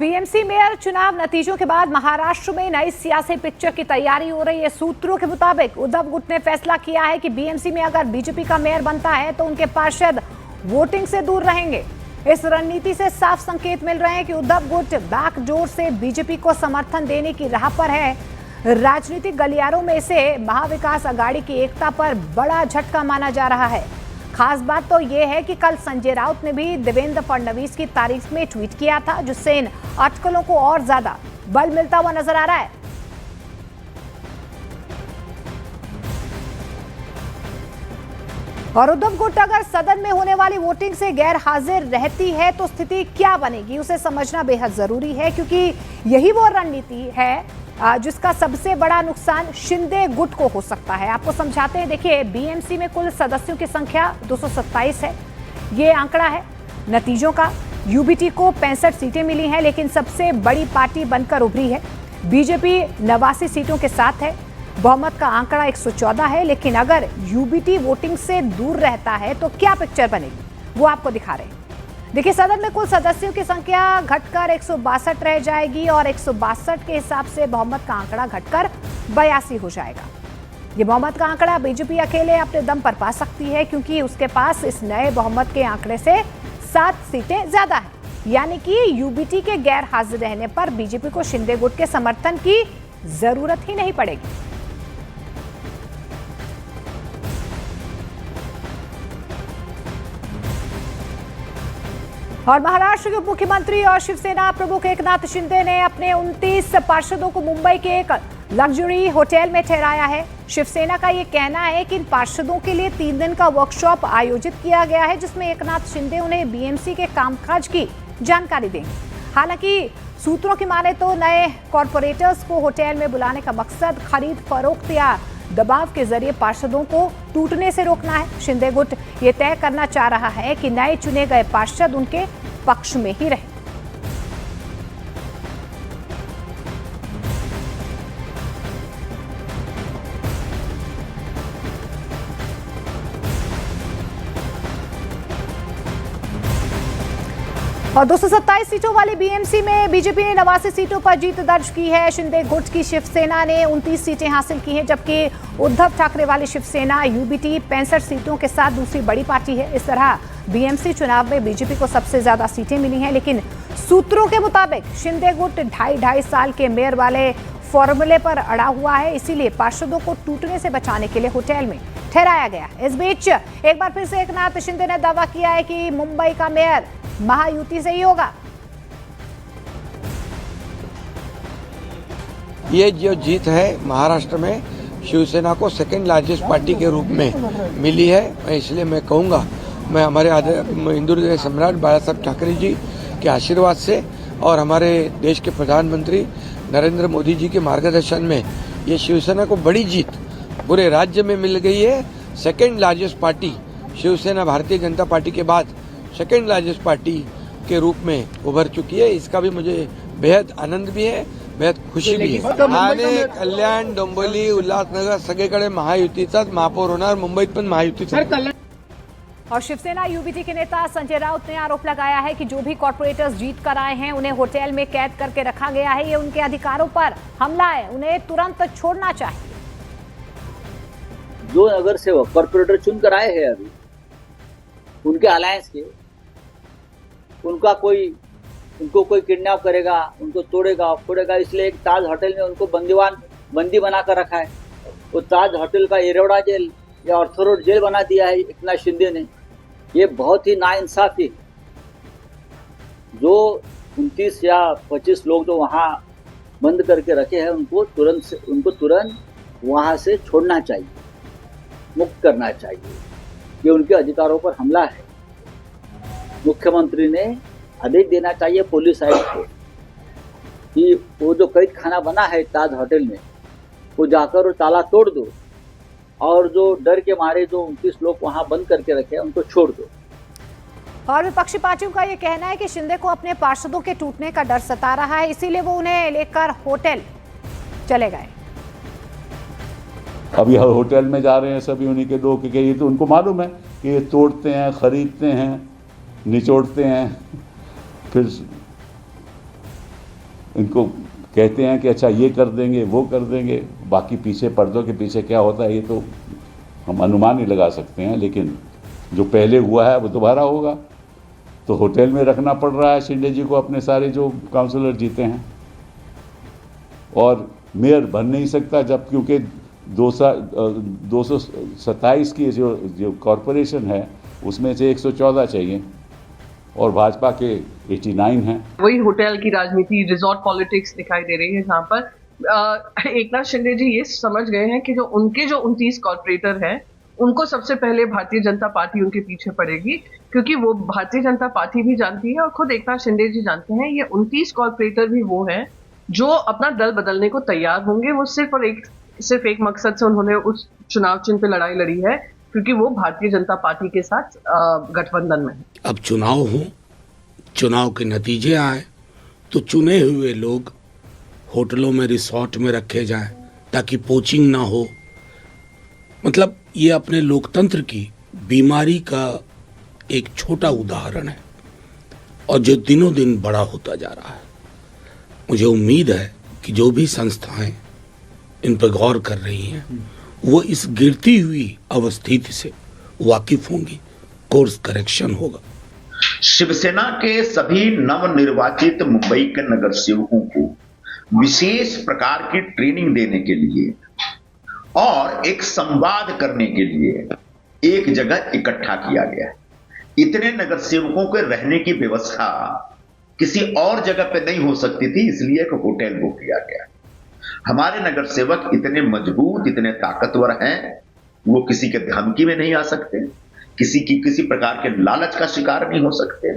BMC mayor चुनाव नतीजों के बाद महाराष्ट्र में नई सियासी पिक्चर की तैयारी हो रही है। सूत्रों के मुताबिक उद्धव गुट ने फैसला किया है कि बीएमसी में अगर बीजेपी का मेयर बनता है तो उनके पार्षद वोटिंग से दूर रहेंगे। इस रणनीति से साफ संकेत मिल रहे हैं कि उद्धव गुट बैकडोर से बीजेपी को समर्थन देने की राह पर है। राजनीतिक गलियारों में इसे महाविकास अघाड़ी की एकता पर बड़ा झटका माना जा रहा है। खास बात तो यह है कि कल संजय राउत ने भी देवेंद्र फडणवीस की तारीफ में ट्वीट किया था, जिससे इन अटकलों को और ज्यादा बल मिलता हुआ नजर आ रहा है। और उद्धव गुट अगर सदन में होने वाली वोटिंग से गैर हाजिर रहती है तो स्थिति क्या बनेगी, उसे समझना बेहद जरूरी है, क्योंकि यही वो रणनीति है जिसका सबसे बड़ा नुकसान शिंदे गुट को हो सकता है। आपको समझाते हैं। देखिए, बीएमसी में कुल सदस्यों की संख्या 227 है, ये आंकड़ा है नतीजों का। यूबीटी को 65 सीटें मिली हैं, लेकिन सबसे बड़ी पार्टी बनकर उभरी है। बीजेपी 89 सीटों के साथ है। बहुमत का आंकड़ा 114 है, लेकिन अगर यूबीटी वोटिंग से दूर रहता है तो क्या पिक्चर बनेगी, वो आपको दिखा रहे हैं। देखिए, सदन में कुल सदस्यों की संख्या घटकर 162 रह जाएगी और 162 के हिसाब से बहुमत का आंकड़ा घटकर 82 हो जाएगा। ये बहुमत का आंकड़ा बीजेपी अकेले अपने दम पर पा सकती है, क्योंकि उसके पास इस नए बहुमत के आंकड़े से 7 सीटें ज्यादा है। यानी कि यूबीटी के गैर हाजिर रहने पर बीजेपी को शिंदे गुट के समर्थन की जरूरत ही नहीं पड़ेगी। और महाराष्ट्र के उप मुख्यमंत्री और शिवसेना प्रमुख एकनाथ शिंदे ने अपने 29 पार्षदों को मुंबई के एक लग्जरी होटल में ठहराया है। शिवसेना का ये कहना है कि इन पार्षदों के लिए 3 दिन का वर्कशॉप आयोजित किया गया है, जिसमें एकनाथ शिंदे उन्हें बीएमसी के कामकाज की जानकारी देंगे। हालांकि सूत्रों की माने तो नए कॉरपोरेटर्स को होटल में बुलाने का मकसद खरीद फरोख्त या दबाव के जरिए पार्षदों को टूटने से रोकना है। शिंदे गुट ये तय करना चाह रहा है कि नए चुने गए पार्षद उनके पक्ष में ही रहे। और 227 सीटों वाली बीएमसी में बीजेपी ने 89 सीटों पर जीत दर्ज की है। शिंदे गुट की शिवसेना ने 29 सीटें हासिल की हैं, जबकि उद्धव ठाकरे वाली शिवसेना यूबीटी 65 सीटों के साथ दूसरी बड़ी पार्टी है। इस तरह बीएमसी चुनाव में बीजेपी को सबसे ज्यादा सीटें मिली हैं, लेकिन सूत्रों के मुताबिक शिंदे गुट 2.5 साल के मेयर वाले फॉर्मूले पर अड़ा हुआ है, इसीलिए पार्षदों को टूटने से बचाने के लिए होटल में ठहराया गया। इस बीच एक बार फिर से एकनाथ शिंदे ने दावा किया है कि मुंबई का मेयर महायुति से ही होगा। ये जो जीत है महाराष्ट्र में शिवसेना को सेकंड लार्जेस्ट पार्टी के रूप में मिली है, इसलिए मैं कहूँगा, मैं हमारे हिंदू हृदय सम्राट बाला साहब ठाकरे जी के आशीर्वाद से और हमारे देश के प्रधानमंत्री नरेंद्र मोदी जी के मार्गदर्शन में ये शिवसेना को बड़ी जीत पूरे राज्य में मिल गई है। Second largest party Shiv Sena Bharatiya Janata party के बाद सेकंड लार्जेस्ट पार्टी के रूप में उभर चुकी है। इसका भी मुझे बेहद आनंद भी है, बेहद खुशी भी है। ठाणे, कल्याण, डोंबिवली, उल्हासनगर सगळीकडे महायुतीचाच महापौर होणार, मुंबईत पण महायुतीचा। और शिवसेना यूबीटी के नेता संजय राउत ने आरोप लगाया है कि जो भी कॉर्पोरेटर्स जीत कर आए हैं उन्हें होटल में कैद करके रखा गया है। ये उनके अधिकारों पर हमला है, उन्हें तुरंत छोड़ना चाहिए। जो नगर सेवक कॉर्पोरेटर चुनकर आए हैं अभी उनके अलायंस के, उनको कोई किडनैप करेगा, उनको तोड़ेगा फोड़ेगा, इसलिए एक ताज होटल में उनको बंदी बनाकर रखा है। वो ताज होटल का एरोडा जेल या ऑर्थोरोड जेल बना दिया है एकनाथ शिंदे ने। ये बहुत ही नाइंसाफी। जो 29 या 25 लोग जो वहाँ बंद करके रखे हैं उनको तुरंत वहाँ से छोड़ना चाहिए, मुक्त करना चाहिए। ये उनके अधिकारों पर हमला है। मुख्यमंत्री ने आदेश देना चाहिए पुलिस आयुक्त को कि वो जो कैद खाना बना है ताज होटल में, वो जाकर वो ताला तोड़ दो और जो डर के मारे जो 29 लोग वहां बंद करके रखे हैं उनको छोड़ दो। और विपक्षी पार्टियों का ये कहना है कि शिंदे को अपने पार्षदों के टूटने का डर सता रहा है, इसीलिए वो उन्हें लेकर होटल चले गए। अभी होटल में जा रहे हैं सभी उन्हीं के दो के, ये तो उनको मालूम है कि ये तोड़ते हैं, खरीदते हैं, निचोड़ते हैं, फिर इनको कहते हैं कि अच्छा ये कर देंगे वो कर देंगे, बाकी पीछे पर्दों के पीछे क्या होता है ये तो हम अनुमान ही लगा सकते हैं। लेकिन जो पहले हुआ है वो दोबारा होगा। तो होटल में रखना पड़ रहा है शिंदे जी को अपने सारे जो काउंसलर जीते हैं, और मेयर बन नहीं सकता जब, क्योंकि 227 की जो कॉरपोरेशन है उसमें से 114 चाहिए और भाजपा के 89 हैं। वही होटल की राजनीति, रिजॉर्ट पॉलिटिक्स दिखाई दे रही है, जहाँ पर एकनाथ शिंदे जी ये समझ गए हैं कि जो 29 कॉर्पोरेटर हैं उनको सबसे पहले भारतीय जनता पार्टी उनके पीछे पड़ेगी, क्योंकि वो भारतीय जनता पार्टी भी जानती है और खुद एकनाथ शिंदे जी जानते हैं ये 29 कॉर्पोरेटर भी वो हैं जो अपना दल बदलने को तैयार होंगे। वो सिर्फ एक मकसद से उन्होंने उस चुनाव चिन्ह पे लड़ाई लड़ी है, क्योंकि वो भारतीय जनता पार्टी के साथ गठबंधन में है। अब चुनाव हो, चुनाव के नतीजे आए तो चुने हुए लोग होटलों में, रिसोर्ट में रखे जाएं ताकि पोचिंग ना हो। मतलब ये अपने लोकतंत्र की बीमारी का एक छोटा उदाहरण है और जो दिनों दिन बड़ा होता जा रहा है। मुझे उम्मीद है कि जो भी संस्थाएं इन पर गौर कर रही हैं वो इस गिरती हुई अवस्थिति से वाकिफ होंगी, कोर्स करेक्शन होगा। शिवसेना के सभी नवनिर्वाचित मुंबई के नगर सेवकों को विशेष प्रकार की ट्रेनिंग देने के लिए और एक संवाद करने के लिए एक जगह इकट्ठा किया गया है। इतने नगर सेवकों के रहने की व्यवस्था किसी और जगह पे नहीं हो सकती थी, इसलिए एक होटल बुक किया गया। हमारे नगर सेवक इतने मजबूत, इतने ताकतवर हैं, वो किसी के धमकी में नहीं आ सकते, किसी प्रकार के लालच का शिकार नहीं हो सकते।